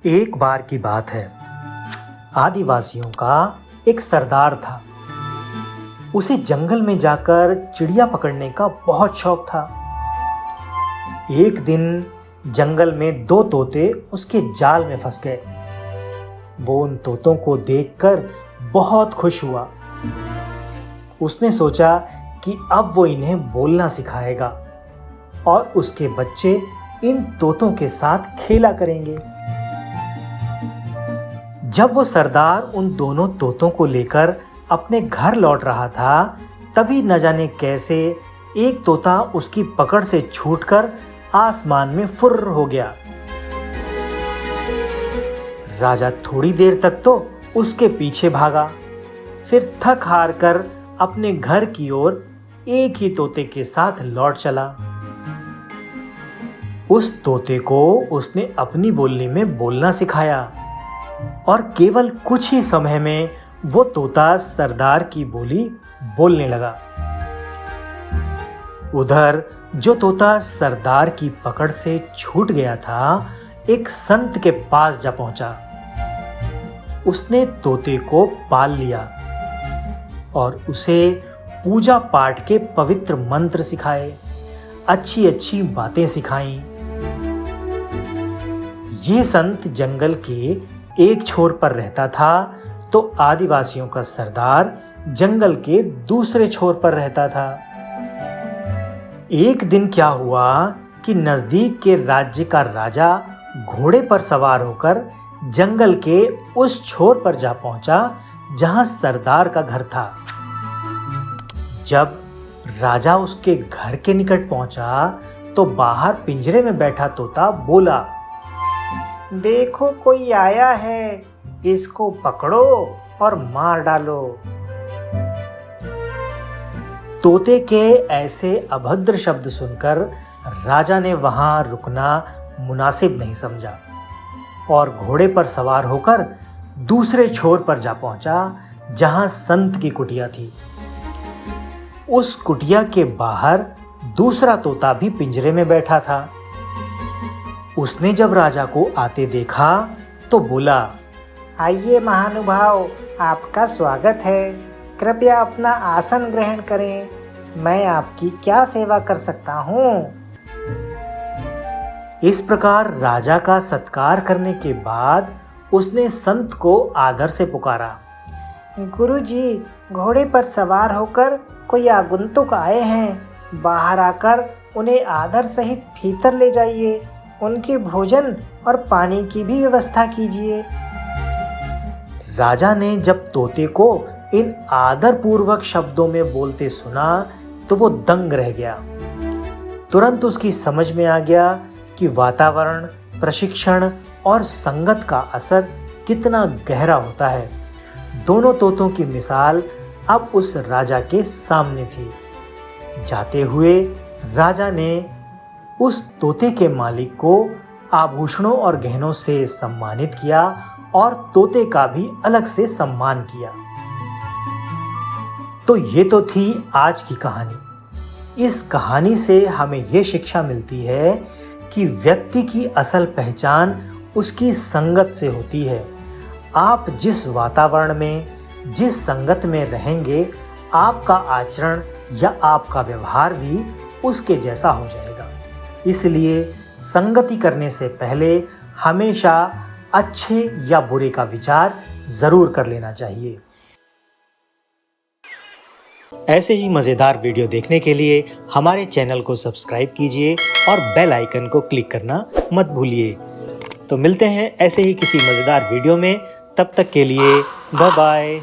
एक बार की बात है। आदिवासियों का एक सरदार था। उसे जंगल में जाकर चिड़िया पकड़ने का बहुत शौक था। एक दिन जंगल में दो तोते उसके जाल में फंस गए। वो उन तोतों को देखकर बहुत खुश हुआ। उसने सोचा कि अब वो इन्हें बोलना सिखाएगा और उसके बच्चे इन तोतों के साथ खेला करेंगे। जब वो सरदार उन दोनों तोतों को लेकर अपने घर लौट रहा था, तभी न जाने कैसे एक तोता उसकी पकड़ से छूटकर आसमान में फुर्र हो गया। राजा थोड़ी देर तक तो उसके पीछे भागा, फिर थक हार कर अपने घर की ओर एक ही तोते के साथ लौट चला। उस तोते को उसने अपनी बोली में बोलना सिखाया और केवल कुछ ही समय में वो तोता सरदार की बोली बोलने लगा। उधर जो तोता सरदार की पकड़ से छूट गया था, एक संत के पास जा पहुंचा। उसने तोते को पाल लिया और उसे पूजा पाठ के पवित्र मंत्र सिखाए, अच्छी अच्छी बातें सिखाईं। ये संत जंगल के एक छोर पर रहता था, तो आदिवासियों का सरदार जंगल के दूसरे छोर पर रहता था। एक दिन क्या हुआ कि नजदीक के राज्य का राजा घोड़े पर सवार होकर जंगल के उस छोर पर जा पहुंचा जहां सरदार का घर था। जब राजा उसके घर के निकट पहुंचा, तो बाहर पिंजरे में बैठा तोता बोला, देखो कोई आया है, इसको पकड़ो और मार डालो। तोते के ऐसे अभद्र शब्द सुनकर राजा ने वहां रुकना मुनासिब नहीं समझा और घोड़े पर सवार होकर दूसरे छोर पर जा पहुंचा जहां संत की कुटिया थी। उस कुटिया के बाहर दूसरा तोता भी पिंजरे में बैठा था। उसने जब राजा को आते देखा तो बोला, आइए महानुभाव, आपका स्वागत है। कृपया अपना आसन ग्रहण करें। मैं आपकी क्या सेवा कर सकता हूँ? इस प्रकार राजा का सत्कार करने के बाद उसने संत को आदर से पुकारा, गुरुजी, घोड़े पर सवार होकर कोई आगंतुक आए हैं। बाहर आकर उन्हें आदर सहित भीतर ले जाइए। उनके भोजन और पानी की भी व्यवस्था कीजिए। राजा ने जब तोते को इन आदरपूर्वक शब्दों में बोलते सुना तो वो दंग रह गया। तुरंत उसकी समझ में आ गया कि वातावरण, प्रशिक्षण और संगत का असर कितना गहरा होता है। दोनों तोतों की मिसाल अब उस राजा के सामने थी। जाते हुए राजा ने उस तोते के मालिक को आभूषणों और गहनों से सम्मानित किया और तोते का भी अलग से सम्मान किया। तो ये तो थी आज की कहानी। इस कहानी से हमें ये शिक्षा मिलती है कि व्यक्ति की असल पहचान उसकी संगत से होती है। आप जिस वातावरण में, जिस संगत में रहेंगे, आपका आचरण या आपका व्यवहार भी उसके जैसा हो जाएगा। इसलिए संगति करने से पहले हमेशा अच्छे या बुरे का विचार जरूर कर लेना चाहिए। ऐसे ही मजेदार वीडियो देखने के लिए हमारे चैनल को सब्सक्राइब कीजिए और बेल आइकन को क्लिक करना मत भूलिए। तो मिलते हैं ऐसे ही किसी मजेदार वीडियो में। तब तक के लिए बाय बाय।